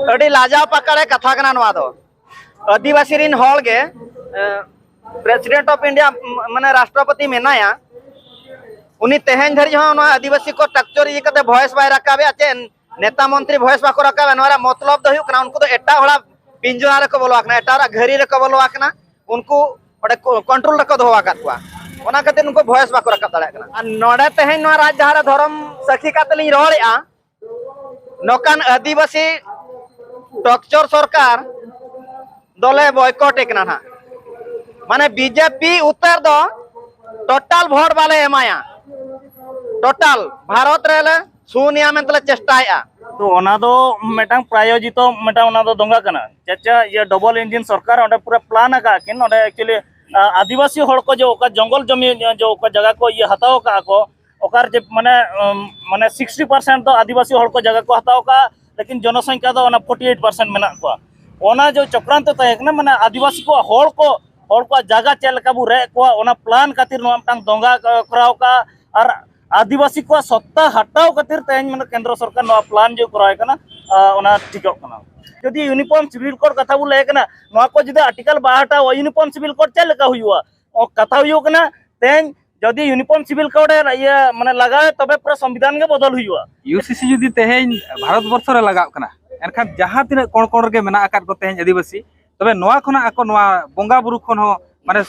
अड़ी लाजाव पकड़े कथा कना नवा दो आदिवासी रिन हॉल के प्रेसिडेंट ऑफ इंडिया माने राष्ट्रपति मेनाया उनी तेहेन धरी हो आदिवासी को टक्चर ये कते वॉइस बाय रकाबे अचे नेता मंत्री वॉइस बाको रकाबे नोरा मतलब दो हुकना उनको तो एटा होला पिंजरा रे को बोलवाकना एटा घरी रे को बोलवाकना उनको ओडे कंट्रोल रे को दोवा कातवा ओना खातिर उनको वॉइस बाको रकाब दाड़ा कना नोडे तेहेन नो राज जहारा धर्म सखी कातली रोड़ेआ नोकान आदिवासी टक्चर सरकार दले बॉयकॉट एकना ना माने बीजेपी उत्तर दो टोटल वोट वाले एमाया टोटल भारत रेले शून्य मेंतले चेष्टाया तो ओना दो मेटांग प्रायोजित मेटा ओना दो दोंगा कना चाचा ये डबल इंजन सरकार ओडे पूरा प्लान का किन ओडे एक्चुअली आदिवासी हड़ को जो जंगल जमी जो जगह को ये हताव का को ओकार जे माने माने 60% तो आदिवासी हड़ को जगह को हताव का लेकिन जनसंख्या दो 48% मेना को ओना जो चक्रांत तहकना माने आदिवासी को हड़ को जगह चेलका बु रे को ओना प्लान खातिर नोमटांग दोंगा कराव का और आदिवासी को सत्ता हटाव खातिर तेन माने केंद्र सरकार नो प्लान जो कराय कना ओना ठिकक कना जदि यूनिफॉर्म सिविल कोड कथा बु ले कना नो को जदि आर्टिकल 62 ओ यूनिफॉर्म सिविल कोड चेलका हुआ ओ कथा हुयो कना तेन जदि यूनिफॉर्म सिविल कोड ये माने लगाए तबे पूरा संविधान के बदल हुआ यूसीसी जदि तेहेन भारत वर्ष रे लगाव कना एनखान जहां तिना कोण गे मेना आकात को तेहेन आदिवासी तबे नोआ खना आको नोआ बोंगा बुरु खन हो माने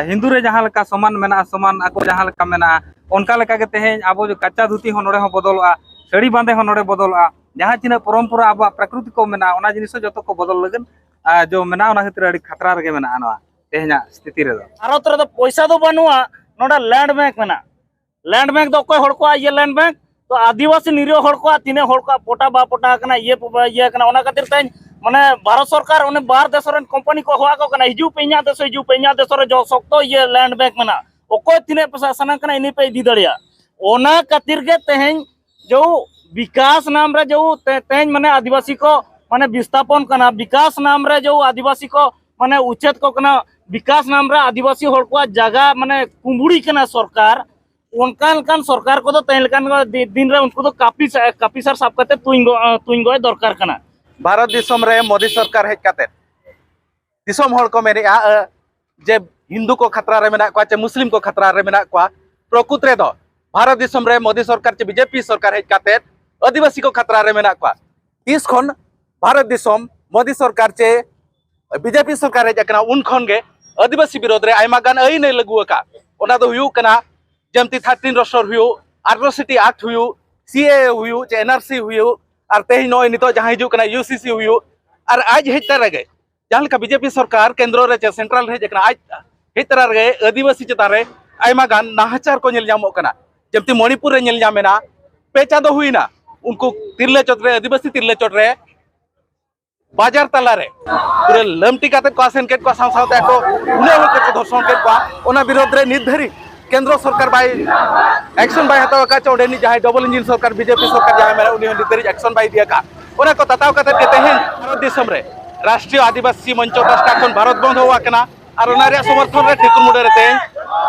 हिंदू रे जहां लेका समान मेना समान आको जहां लेका मेना उनका लेका के तेहेन आबो जो कच्चा धुती हो नोडे हो बदलवा साड़ी बांधे हो नोडे बदलवा जहां तिना परंपरा आबो प्रकृति को मेना ओना जिनिस जतो को बदल लगन जो मेना ओना खातिर अड़ी खतरा रे मेना नोआ तेहेना स्थिति रे भारत रे तो पैसा दो बनुआ नोडा लैंड बैंक मेना लैंड बैंक दो कोई हड़ को ये लैंड बैंक तो आदिवासी निरीह हड़ को तिने हड़ को पोटा बा पोटा कना ये कना ओना खातिर तेन माने भारत सरकार उन्हें बाहर देश रे कंपनी को हुआ को कना हिजू पेኛ देश रे जो सकतो ये लैंड बैंक मेना ओको तिने प्रशासन कना इने पे दी दड़िया ओना खातिर के तेहेन जो विकास नाम रे जो तेहेन माने आदिवासी को माने विस्थापन कना विकास नाम रे जो आदिवासी को माने उच्छेद को कना विकास नाम रे आदिवासी हड़ को जगह माने कुंबुड़ी कना सरकार उनकान सरकार को तो तेलकान दिन रे उनको तो काफी सर साफ करते तुंगो दरकार कना भारत दिसम रे मोदी सरकार हेज काते दिसम हड़ को मेरेआ जे हिंदू को खतरा रे मेना को चे मुस्लिम को खतरा रे मेना को प्रकृत रे दो भारत दिसम रे मोदी सरकार चे बीजेपी सरकार हेज काते आदिवासी को खतरा रे मेना को तीस खन भारत दिसम मोदी सरकार चे बीजेपी सरकार हेज कना उन खन गे आदिवासी विरोध रे आयमा गान आई नै लगु का ओना दो हुयु कना जमती 13 रसर हुयु आरओसीटी एक्ट हुयु सीए हुयु चे एनआरसी हुयु और तेज नो नितो जहां हिजु कना यूसीसी हुयु और आज हेज तरह गे जहां का बीजेपी सरकार केंद्र रे चे सेंट्रल हेज कना आज हेज तरह गे आदिवासी चेता रे आयमा गान नाहचार को नेल जामो कना जमती मणिपुर रे नेल जामेना पे चांदो हुईना उनको तिरले चोट रे आदिवासी तिरले चोट रे बाजार तला रे पूरे लमटी काते को आसेन केट को सावते को उने हो के धर्षण केट को ओना विरोध रे निर्धारित केंद्र सरकार बाय एक्शन बाय हताव का चौडेनी जहां डबल इंजन सरकार बीजेपी सरकार जहां मेरा उनी निर्धारित एक्शन बाय दिया का ओना को तताव कते के तेहेन भारत देशम रे राष्ट्रीय आदिवासी मंच पास्टा खन भारत बंद होवा कना और ओना रे समर्थन रे ठिकुर मुडे रे तेहेन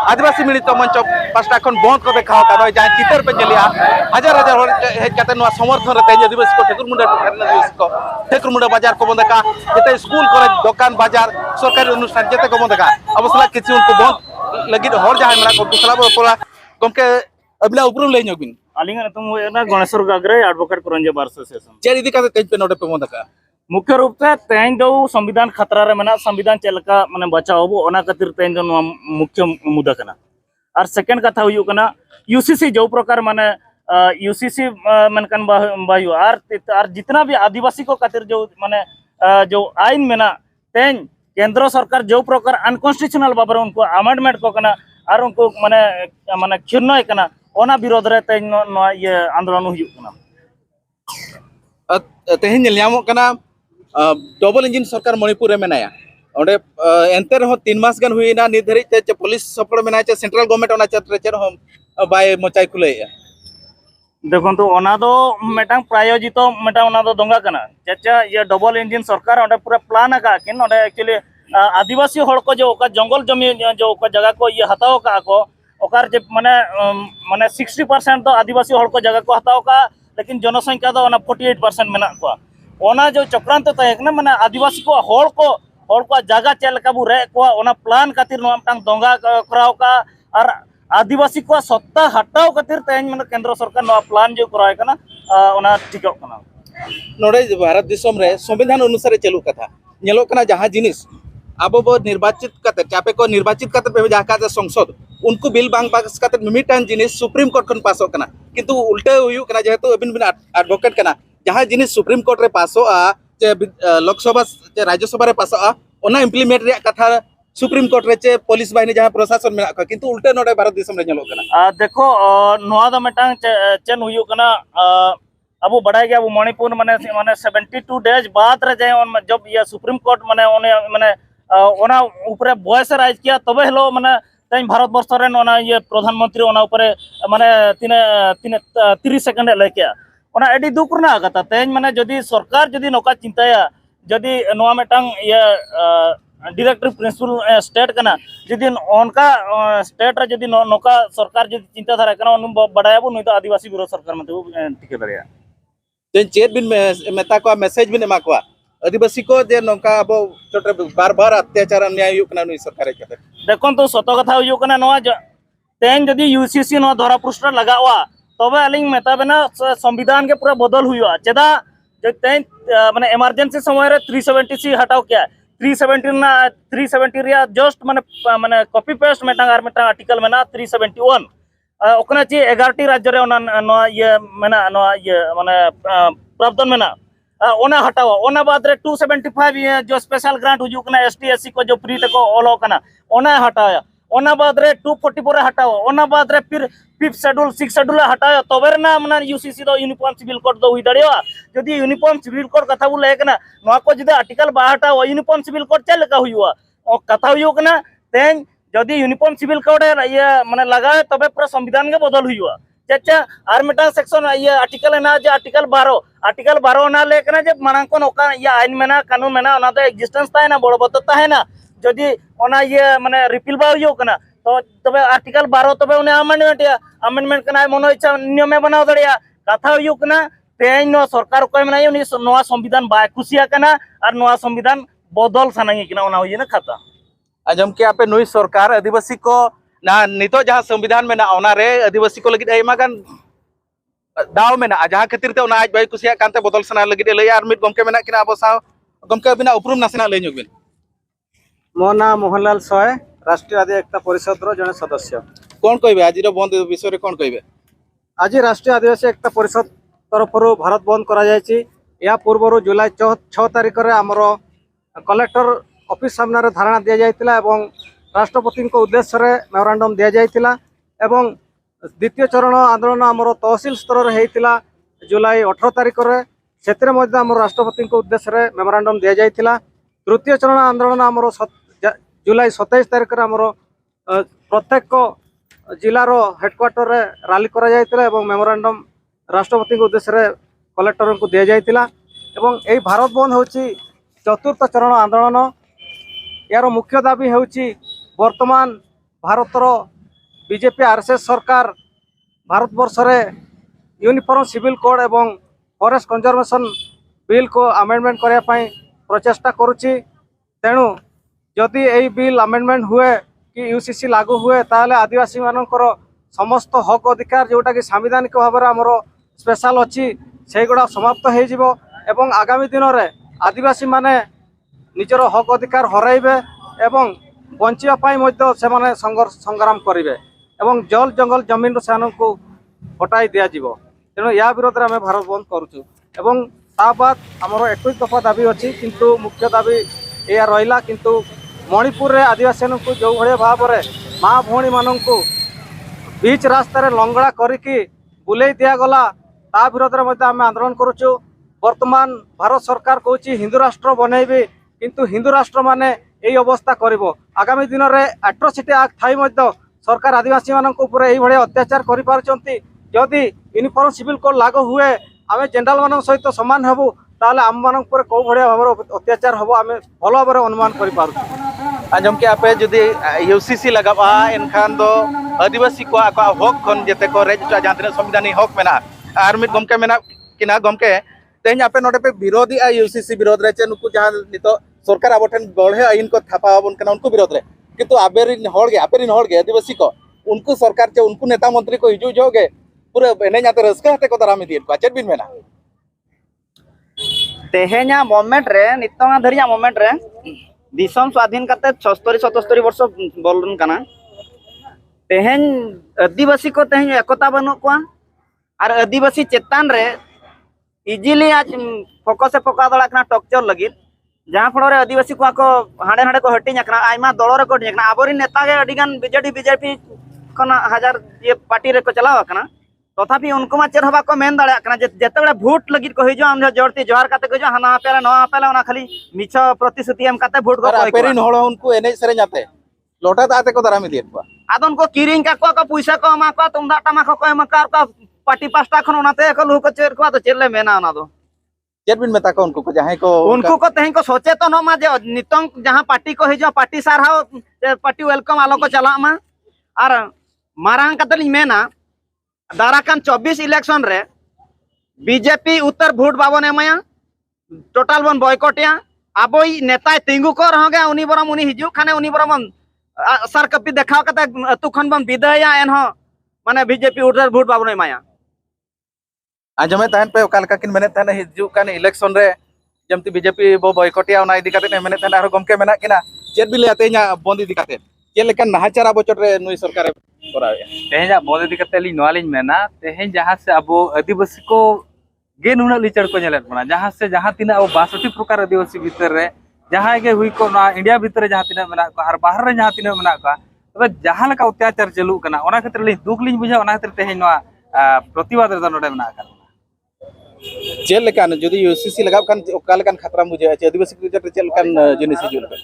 आदिवासी मिलित मंच पास्टा खन बंद को देखाव का जहां चितर पे चलिया हजार हजार हेज कते नो समर्थन रे तेहेन आदिवासी को ठिकुर मुडे आदिवासी को ठिकुर मुडे बाजार को बंद का जते स्कूल कॉलेज दुकान बाजार सरकारी अनुष्ठान जते को बंद का अवसला किछि उनको बंद लगी हर जहां मेरा को दूसरा पोला गमके अबला उपरुम ले नबिन अलिंगा तुम ना गणेश्वर गागरे advocate Karanje bar association chair इदी का तेज पे नोटे पे बंद का मुख्य रूप से तेन जो संविधान खतरा रे मेना संविधान चेलका माने बचाव ओना खातिर तेन जो मुख्य मुद्दा कना और सेकंड कथा हुयु कना यूसीसी जो प्रकार माने यूसीसी मनकन बायु और जितना भी आदिवासी को खातिर जो माने जो आईन मेना तेन केंद्र सरकार जो प्रकार अनकॉन्स्टिट्यूशनल बाबर उनको अमेंडमेंट को कना और उनको माने माने क्षुण्ण कना ओना विरोध रे तेन ये आंदोलन हुयु कना तेहेन नेल जामो कना डबल इंजन सरकार मणिपुर रे मेनाया ओडे एंते रहो 3 मास गन हुईना निर्धारित चे पुलिस सपोर्ट मेना चे सेंट्रल गवर्नमेंट ओना चेत्र चे हम बाय मोचाई खुले देखो तो ओना दो मेटांग प्रायोजित मेटा ओना दो दोंगा कना चाचा ये डबल इंजन सरकार ओडे पूरा प्लान का किन ओडे एक्चुअली आदिवासी हड़ को जो जंगल जमी जो जगह को ये हताव का को ओकार जे माने माने 60% तो आदिवासी हड़ को जगह को हताव का लेकिन जनसंख्या दो 48% मेना को ओना जो चक्रांत तय ना माने आदिवासी को हड़ को जगह चल लेका बु रे को ओना प्लान खातिर नो मिटang दंगा कराव का और आदिवासी को सत्ता हटाव खातिर तेज माने केंद्र सरकार नो प्लान जो कराय कना ओना ठीक कना नोड़े भारत दिसम रे संविधान अनुसार चलू कथा नेलो कना जहां जिनिस अब बो निर्वाचित करते चापे को निर्वाचित करते पे जहां का संसद उनको बिल बांग पास करते मिमिटान जिनिस सुप्रीम कोर्ट खन पासो कना किंतु उल्टे हुयु कना जेहेतु अबिन बिन एडवोकेट कना जहां जिनिस सुप्रीम कोर्ट रे पासो आ चे लोकसभा चे राज्यसभा रे पासो आ ओना इम्प्लीमेंट रे कथा सुप्रीम कोर्ट रे चे पुलिस बाहिनी जहां प्रशासन में किंतु उल्टे नोड़े भारत दिसम रे नेलो कना देखो नोआ द मिटang चेन हुयु कना अब बढ़ाई गया वो मणिपुर माने 72 डेज बाद रे जाए जब ये सुप्रीम कोर्ट माने माने ओना ऊपर बॉयस राइज किया तबे हेलो माने तेज भारत वर्ष रे ओना ये प्रधानमंत्री ओना ऊपर माने 30 सेकंड ले किया ओना एडी दुख ना कथा तेज माने जदी सरकार जदी नोका चिंताया जदी नोआ मिटang ये डायरेक्टर प्रिंसिपल स्टेट कना जदी उनका स्टेट रे जदी नोका सरकार जदी चिंता धारा कना उन बढ़ाया बु तो आदिवासी विरोध सरकार में ठीक दरिया चेत बिन मेता को मैसेज बिन एमा को आदिवासी को जे नौका अब छोटे बार बार अत्याचार अन्याय हुयु कना नुई सरकार के देखन तो सत कथा हुयु कना नोआ तेन जदी यूसीसी नो धरा पृष्ठ लगावा तबे अलिंग मेता बेना संविधान के पूरा बदल हुयु चेदा जो तेन माने इमरजेंसी समय रे 370 हटाव क्या 370 रिया जस्ट माने कॉपी पेस्ट मेटा आर्टिकल मेना 371 ओकना ची 11 राज्य रे ओना ये मेना ये माने प्रावधान मेना ओना हटावा ओना बाद रे 275 ये जो स्पेशल ग्रांट हुजु कना एसटी एससी को जो फ्री तको ओलो कना ओना हटाया ओना बाद रे 244 हटावा ओना बाद रे फिर 5th शेड्यूल 6th शेड्यूल हटाया तबेर ना माने यूसीसी दो यूनिफॉर्म सिविल कोड दो हुई दड़िया जदी यूनिफॉर्म सिविल कोड कथा बुले कना नोआ को जदी आर्टिकल 12 हटावा यूनिफॉर्म सिविल कोड चल का हुआ ओ कथा हुयो कना तेन जदी यूनिफॉर्म सिविल कोड ये माने लगाए तबे पूरा संविधान के बदल हुआ चाचा आर मिटा सेक्शन ये आर्टिकल ना जे आर्टिकल 12 ना लेकना जे मानन को नोका ये आइन मेना कानून मेना ओना तो एग्जिस्टेंस ताहे ना बड़ बत ताहे ना जदी ओना ये माने रिपील बा हुयो कना तो तबे आर्टिकल 12 तबे उन्हें अमेंडमेंट कना मनो इच्छा नियम में बनाव दड़िया कथा हुयो कना तेन नो सरकार को मेना उनी नोआ संविधान बाय खुशिया कना और नोआ संविधान बदल सनाई कना ओना हुई ना खाता आजम के आपे नुई सरकार आदिवासी को ना नितो जहां संविधान में ना ओना रे आदिवासी को लगी आयमा गान दाव में ना जहां खातिर ते ओना आज बाय कुसिया कांते बदल सना लगी ले यार मिट गमके में ना किना अब साव गमके बिना उपरुम नासना ले नुबिन मो ना मोहनलाल सोय राष्ट्रीय आदिवासी एकता परिषद रो जने सदस्य कोन कहबे आज रो बंद विषय रे कोन कहबे आज राष्ट्रीय आदिवासी एकता परिषद तरफ भारत बंद करा जायछि या पूर्व जुलाई 6 तारिख रे हमरो कलेक्टर ऑफिस सामने धारणा दिया जायतिला एवं राष्ट्रपति को उद्देश्य रे मेमोरांडम दिया जायतिला एवं द्वितीय चरण आंदोलन हमरो तहसील स्तर रे हेतिला जुलाई 18 तारिख रे क्षेत्र मध्ये हमरो राष्ट्रपति को उद्देश्य रे मेमोरांडम दिया जायतिला तृतीय चरण आंदोलन हमरो जुलाई 27 तारिख रे हमरो प्रत्येक जिलार हेडक्वार्टर रे रैली करा जायतिला एवं मेमोरांडम राष्ट्रपति को उद्देश्य रे कलेक्टर को दिया जायतिला एवं एई भारत बंद होची चतुर्थ चरण आंदोलन यार मुख्य दाबी होची वर्तमान भारतर बीजेपी आरएसएस सरकार भारत वर्ष रे यूनिफॉर्म सिविल कोड एवं फॉरेस्ट कंजर्वेशन बिल को अमेंडमेंट करने पाई प्रचेष्टा करुच्ची तेणु जदि यही बिल अमेंडमेंट हुए कि यूसीसी लागू हुए ताले आदिवासी मानकर समस्त हक अधिकार जोटा कि सांविधानिक भाव में आमर स्पेशल अच्छी से गुड़ा समाप्त हो एवं आगामी दिन में आदिवासी माने निजर हक अधिकार हराइबे एवं बंचापी से संग्राम करेंगे एवं जल जंगल जमीन से हटाई दि जाव तेणु या विरोध में आम भारत बंद करुचु एवं ता बाद आमर 21 दफा दाबी अच्छी किंतु मुख्य दाबी या रहा किंतु मणिपुर रे आदिवासी जो भाया भाव में माँ भौणी मानू बीच रास्तार लंगड़ा करिकी बुले दिगला ता विरोध में आम आंदोलन करुचु वर्तमान भारत सरकार कहूँ हिंदू राष्ट्र बनैबी किंतु हिंदू राष्ट्र माने यही अवस्था करिवो आगामी दिन में एट्रोसिटी एक्ट थाई सरकार आदिवासी मान अत्याचार कर जदि यूनिफॉर्म सिविल कोड लागू हुए आम जनरल मान सहित सामान हेबू ताले आम मान कौ भाया भाव अत्याचार हम आम भल भाव अनुमान कर आजम के आपे जुदी यूसीसी लगाबा एनखान दो आदिवासी को हक खन जेते को रेज जहां तने संविधानिक हक मेना आर मिट गमके मेना किना गमके तेज आपे नोडे पे विरोधी यूसीसी विरोध रे चे नुकु जहां नितो सरकार अब ठन बड़े आईन को थापा बन कना उनको विरोध रे किंतु आबेरिन होड़गे आपेरिन होड़गे आदिवासी को उनको सरकार चे उनको नेता मंत्री को हिजू जोगे पूरे एने जाते रस्का हते को दाराम दिए को चेत बिन मेना तेहेኛ मोमेंट रे नितंगा धरिया मोमेंट रे दिसम स्वाधीन करते 76-77 वर्ष बोलन कना तेहेñ आदिवासी को तेहेñ एकता बनु को और आदिवासी चेतान रे इजिली आज फोकस पका दड़ा कना टॉक्चर लगी जहां फल रे आदिवासी को हांडे हांडे को हटिंग कना आयमा दल रे को हटिंग कना आबोरी नेता गे अडिगान बीजेपी कना हजार ये पार्टी रे को चलावा कना तथापि उनको मा चेर हबा को मेन दाड़ा कना जेते बड़े वोट लगी को हिजो हम जोरती जोहार काते को जो हना पेला नवा पेला ओना खाली मिछ प्रतिश्रुति एम काते वोट को आपेरिन होड़ उनको एने सरे जाते लोटा दाते को दाराम दिए को आदन को किरिंग का को पैसा को मा को तुमदा टमाक को एम का पार्टी पास्टा खन ओनाते को लु को चेर को तो चेरले मेना ओना दो चेत बिन मेता को उनको जहां को उनको को तेहें को सचेतन मा जे नितंग जहां पार्टी को हिजो पार्टी सारहाव पार्टी वेलकम आलो को चला मा और मारांग कतली मेना दाराकान 24 इलेक्शन रे बीजेपी उत्तर वोट बाबन एमाया टोटल बन बॉयकॉटया आबोई नेता तिंगु को रहगे उनी बरम उनी हिजु खाने उनी बरम सर कपि देखाव कते अतु खन बन विदया एनहो माने बीजेपी उत्तर वोट बाबन एमाया आजमे तहन पे ओकालका किन मेने तहन हिजु कान इलेक्शन रे जमती बीजेपी बो बॉयकॉटिया उना इदी काते मेने तहन आरो गमके मेना किना चेत बिले आतेኛ बंद इदी काते के लेकन नाहाचार अब चोटरे नुई सरकार करावे तेहें बंद इदी कते ली नोवा लिन मेना तेहें जहां से अब आदिवासी को गे नुना लिचड़ को नेलेत बना जहां से जहां तिना अब 62 प्रकार आदिवासी भीतर रे जहां के हुई को ना इंडिया भीतर जहां तिना मेना को और बाहर रे जहां तिना मेना को तबे जहां लका अत्याचार चलू कना ओना खातिर ली दुख लिन बुझा ओना खातिर तेहें नोवा प्रतिवाद रे नोडे मेना का चेल लेकान जदी यूसीसी लगाव कान ओकालकान खतरा मुझे आदिवासी को चेल लेकान जिनिस हिजु लेकान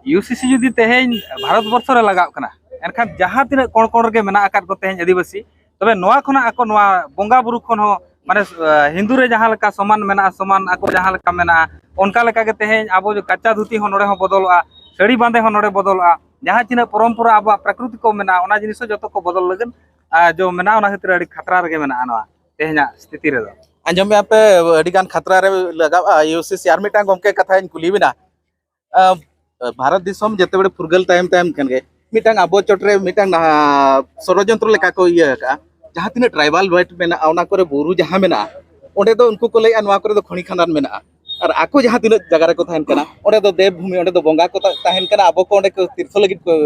यूसीसी जुदी तेहें भारत वर्ष रे लगाव कना एनखान जहां तिना कोण कोण गे मेना आकात को तेहें आदिवासी तबे नोवा खना आको नोवा बोंगा बुरु खन हो माने हिंदू रे जहां लका समान मेना समान आको जहां लका मेना ओनका लका के तेहें आबो जो कच्चा धुती हो नोडे हो बदलवा साड़ी बांधे हो नोडे बदलवा जहां चिना परंपरा आबो प्रकृति को मेना ओना जिनिस जतो को बदल लगन जो मेना ओना खातिर अडी खतरा रे मेना नोवा तेहें स्थिति रे आंजम में पे अडिगान खतरा रे लगाव यूसीसी आर मिटा गमके कथा कुली बिना भारत दिसम जते बड़े फुरगल टाइम टाइम कन गे मिटांग आबो चोटरे मिटांग षड़यंत्र लेका को इया का जहां तिना ट्राइबल बेल्ट मेना ओना करे बुरु जहां मेना ओंडे दो उनको को लैया नवा करे दो खणी खानदान मेना और आको जहां तिना जगह रे को थाहन कना ओंडे दो देव भूमि ओंडे दो बोंगा को थाहन कना आबो को ओंडे को तीर्थ लगित को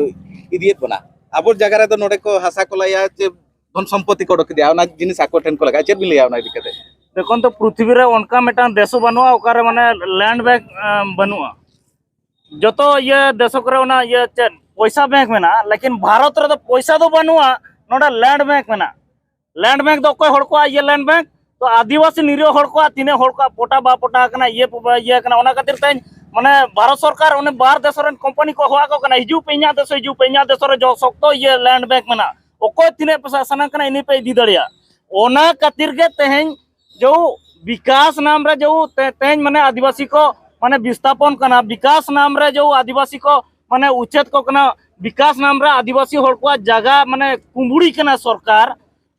इदियत बना आबो जगह रे दो नोडे को हासा को लैया जे धन संपत्ति को डक दिया ओना जिनिस आको ठन को लगा चेत बिलिया ओना दिकते देखो तो पृथ्वी रे उनका मेटान देशो बनुआ ओकारे माने लैंड बैंक बनुआ जतो ये देशो करे ओना ये पैसा बैंक मेना लेकिन भारत रे तो पैसा दो बनुआ नोडा लैंड बैंक मेना लैंड बैंक दो कोई हड़ को ये लैंड बैंक तो आदिवासी निरियो हड़ को तिने हड़ को पोटा बा पोटा कना ये कना ओना खातिर तै माने भारत सरकार ओने बाहर देश रे कंपनी को होआ को कना हिजु पेኛ देश रे जो सकतो ये लैंड बैंक मेना ओको तिने पैसा सना कना इनी पे दी दड़िया ओना खातिर के तेहें जो विकास नाम रे जो तेज माने आदिवासी को माने विस्थापन करना विकास नाम रे जो आदिवासी को माने उच्चेद को करना विकास नाम रे आदिवासी हड़ को जगह माने कुंबुड़ी करना सरकार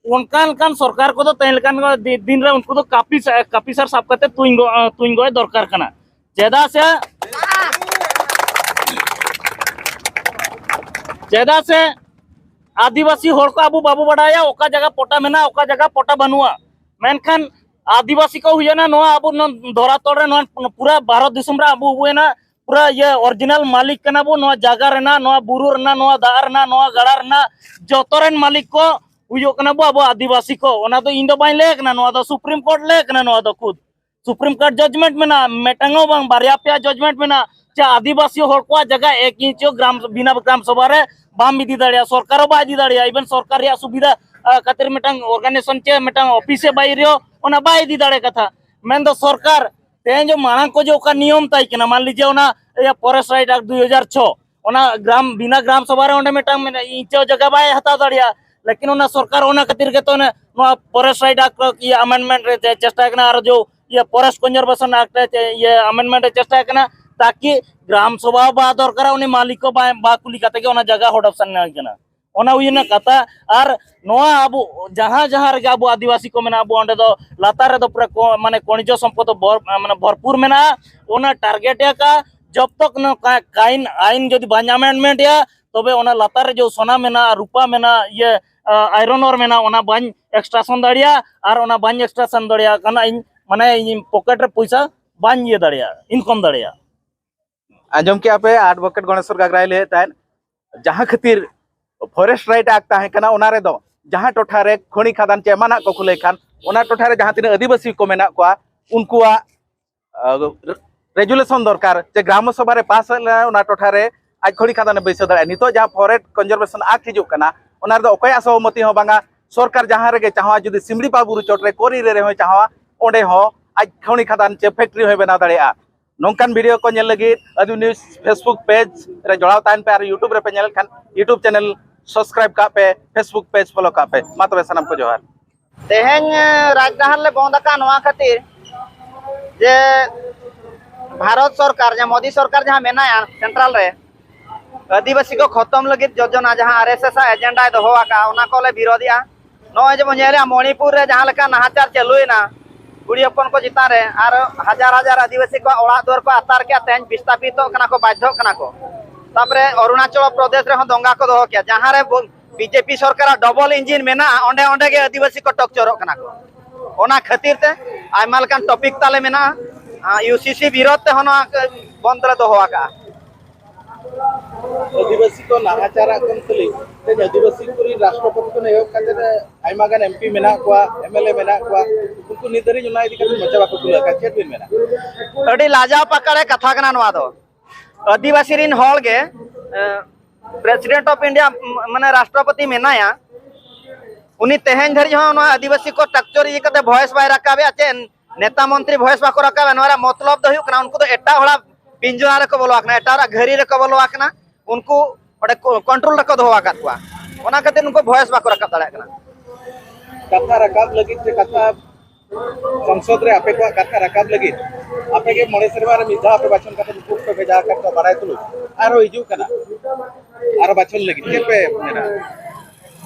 उनकान सरकार को तो तेलकान दिन रे उनको तो काफी सर साफ करते तुंगो दरकार करना जेदा से आदिवासी हड़ को आबू बाबू बढ़ाया ओका जगह पोटा मेना ओका जगह पोटा बनुआ मेनखान आदिवासी को हुई ना नोआ अब धरा तोड़ रे पूरा भारत दिसम रे अब हुए ना पूरा ये ओरिजिनल मालिक कना बो नोआ जगह रेना नोआ बुरु रेना नोआ दा रेना नोआ गड़ा रेना जोतोरेन मालिक को हुयो कना बो अब आदिवासी को ओना तो इन दो बाई लेक ना नोआ दो सुप्रीम कोर्ट लेक ना नोआ दो खुद सुप्रीम कोर्ट जजमेंट में ना मेटांगो बांग बारिया पे जजमेंट में ना चा आदिवासी हड़ को जगह 1 इंच ग्राम बिना ग्राम सभा रे बाम इदी दाड़िया सरकारो बा इदी दाड़िया इवन सरकार या सुविधा खातिर मेटांग ऑर्गेनाइजेशन चे मेटांग ऑफिस से बाई रियो ओना बाई दी दाड़े कथा मेन दो सरकार तेन जो मांग को जो का नियम ताई केना मान लीजिए ओना या फॉरेस्ट राइट एक्ट 2006 ओना ग्राम बिना ग्राम सभा रे ओंडे मेटांग इंच जगह बाई हता दाड़िया लेकिन ओना सरकार ओना खातिर के तो ना फॉरेस्ट राइट एक्ट ये अमेंडमेंट रे चेष्टा करना और जो ये फॉरेस्ट कंजर्वेशन एक्ट ये अमेंडमेंट चेष्टा करना ताकि ग्राम सभा बा दरकार उनी मालिक को बा कुली काते के ओना जगह हड़प सन ना केना ona uyina kata ar noa abu jaha jaha rege abu आदिवासी को मेना abu onde do latar do pura mane konijo sampod mane bharpur mena ona target ya ka जब तक न काइन आइन जदि बाñ अमेंडमेंट या तबे ओना लातार रे जो सोना मेना रूपा मेना ये आयरन और मेना ओना बाñ एक्सट्राक्शन दाड़िया और ओना बाñ एक्सट्राक्शन दाड़िया कना इन माने इन पॉकेट रे पैसा बाñ ये दाड़िया इनकम दाड़िया आजम के आपे एडवोकेट गणेश्वर गागराय ले तान जहां खातिर फॉरेस्ट राइट एक्ट ताहे कना ओना रे दो जहां टोठा रे खनि खादान चे माना को खुले खान ओना टोठा रे जहां तिना आदिवासी को मेना को उनकुआ रेजुलेशन दरकार जे ग्राम सभा रे पास ओना टोठा रे आज खनि खादान बैस दाड़े नितो जहां फॉरेस्ट कंजर्वेशन एक्ट हिजुक कना ओना रे दो ओकय सहमति हो बांगा सरकार जहां रे चाहवा जदि सिमड़ी पाबुरु चोट रे कोरी रे हो चाहवा ओंडे हो आज खनि खादान चे फैक्ट्री हो बना दाड़ेया नौकान वीडियो को नेल लगी अदु न्यूज़ फेसबुक पेज रे जोड़ाव तान पे और यूट्यूब रे पे nail Khan YouTube channel subscribe का पे फेसबुक पेज फॉलो का पे मा तबे सनम को जोहार तेहेन राजधान ले बंद का नवा खातिर जे भारत सरकार जे मोदी सरकार जहां मेनाया सेंट्रल रे आदिवासी को खत्म लगी योजना जहां आरएसएस एजेंडा दोहो आका ओना को ले विरोधिया नय जे बनेले मणिपुर रे जहां लेका नाहाचार चलुइना कुड़ी अपन को जिता रे और हजार हजार आदिवासी को ओड़ा द्वार को आतार के तेज विस्थापित कना को बाध्य कना को तापरे अरुणाचल प्रदेश रे दंगा को दोहो किया जहां रे बीजेपी सरकार डबल इंजिन मेना ओंडे ओंडे के आदिवासी को टक्चर कना को ओना खातिर ते आयमा लकान टॉपिक ताले मेना यूसीसी विरोध ते होना बंद रे दोहो आका आदिवासी को नाहाचारा कम तली ते आदिवासी कुरी राष्ट्रपति को नेयो खातिर आयमा गान एमपी मेना को एमएलए मेना को उनको निदरी जुना इदी खातिर मचा बाको तुला का चेत बिन मेना अडी लाजा पकड़े कथा कना नवा दो आदिवासी रिन हॉल के प्रेसिडेंट ऑफ इंडिया माने राष्ट्रपति मेनाया उनी तेहेन धरी हो आदिवासी को टक्चर ये कते वॉइस बाय रकाबे आचे नेता मंत्री वॉइस बाको रकाबे नोरा मतलब दो हुकना उनको तो एटा होला पिंजरा रे को बोलवाकना एटा घरी रे को बोलवाकना उनको ओडे कंट्रोल रे को दोवाकत कुआ ओना खातिर उनको वॉइस बाको रकाब दाड़ा कना कथा रकाब लगी से कथा संसद रे आपे को कथा रकाब लगी आपे के मणे सरवा रे मिधा आपे बाचन कथा रिपोर्ट पे भेजा कर तो बाराय तुलु आरो हिजु कना आरो बाचन लगी के पे मेरा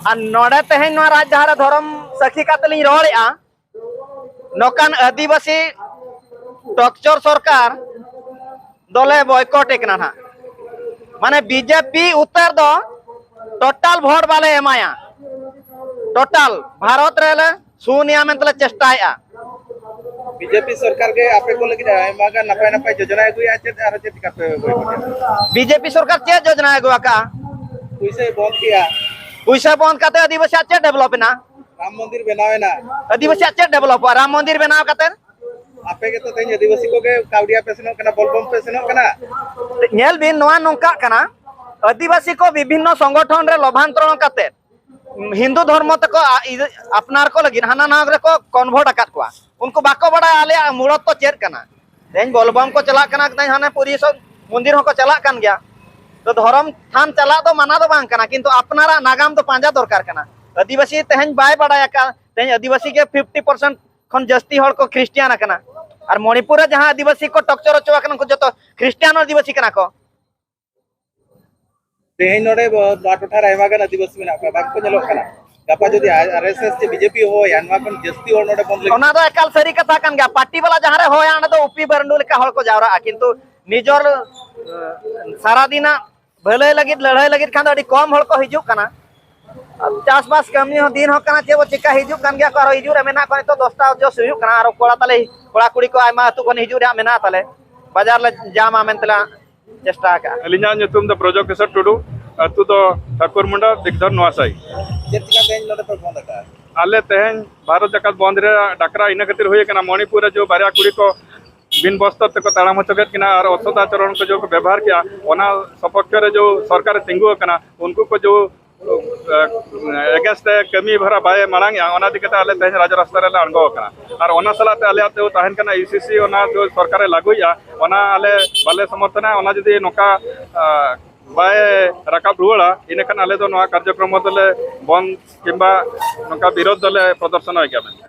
आ नोडे तेहेन नो राजधानी धर्म सखी कातली रोड़या नोकान आदिवासी टक्चर सरकार दले बॉयकॉट एकना ना माने बीजेपी उत्तर दो टोटल वोट वाले एमाया टोटल भारत रे शून्य में चेष्टाया बीजेपी सरकार के आपे को लगी आयमा गान नपाय नपाय योजना गुई आचे आरो चेत का पे बीजेपी सरकार चे योजना गुआ का पैसे बंद किया पैसा बंद करते आदिवासी चे डेवलप ना राम मंदिर बनावे ना आदिवासी चे डेवलप राम मंदिर बनाव करते आपे के तो तेज आदिवासी को के कावड़िया पेसनो कना बलबम पेसनो कना नेल बिन नोआ नोंका कना आदिवासी को विभिन्न संगठन रे लभांतरण करते हिंदू धर्म तक अपनार को लगी हाना नाग रे को कन्वर्ट आकात को उनको बाको बड़ा आले मूलत तो चेर कना तेज बलबम को चला कना तेज हाने पुरी सब मंदिर को चला कन गया तो धर्म थान चला तो माना तो बांग कना किंतु अपनारा नागाम तो पांजा दरकार कना आदिवासी तेज बाय बड़ा का तेज आदिवासी के 50% खन जस्ती हड़ को क्रिश्चियन कना और मणिपुर जहां आदिवासी को टक्चर चोकन को जो क्रिश्चियन आदिवासी कना को तेहेन नोडे टोठा रे आयमा गान आदिवासी मेना का बाक को नेलो कना गपा जदि आरएसएस से बीजेपी हो यानवा कोन जस्ती हड़ नोडे बंद लगी ओना दो एकाल सरी कथा कन गया पार्टी वाला जहां रे हो यान दो उपी बरंडू लेका हड़ को जावरा किंतु निजर सारा दिन भले लगी लड़ाई लगी खान अडी कम हड़ को हिजु कना चास बास कमी हो दिन हो कना जे वो चिका हिजु कन गया को हिजु रे मेना को तो 10टा जो सुयु कना और कोड़ा तले कोड़ा कुड़ी को आयमा तु कोन हिजु रे मेना तले बाजार ले जामा मेनतला चेष्टा का अलिना ᱧᱩᱛᱩᱢ ᱫᱚ ᱯᱨᱚᱡᱚ ᱠᱮᱥᱚᱨ ᱴᱩᱰᱩ ᱟᱛᱩ ᱫᱚ ᱴᱷᱟᱠᱩᱨ ᱢᱩंᱰᱟ ᱫᱤᱜᱫᱷᱚᱨ ᱱᱚᱣᱟᱥᱟई जेतिका तेज नोडे पे बंद का आले तेहेन भारत जाकात बंद रे डाकरा इन खातिर होय कना मणिपुर रे जो बारिया कुड़ी को बिन बस्तर तक ताड़ाम होचगत किना और असदाचरण को जो व्यवहार किया ओना सपक्ष रे जो सरकार तिंगु कना उनको को जो एगेंस्ट कमी भरा बाय मांग ओना दिकते आले तेज राज रास्ता रे अणगो कना और ओना सलाते आले आते ताहन कना यूसीसी ओना जो सरकार लागुया ओना आले बाले समर्थन ओना जदी नोका बाय राकाब रुवाड़ा इन खान आले दो नोआ कार्यक्रम दले बंद किंबा नोका विरोध दले प्रदर्शन होय गया।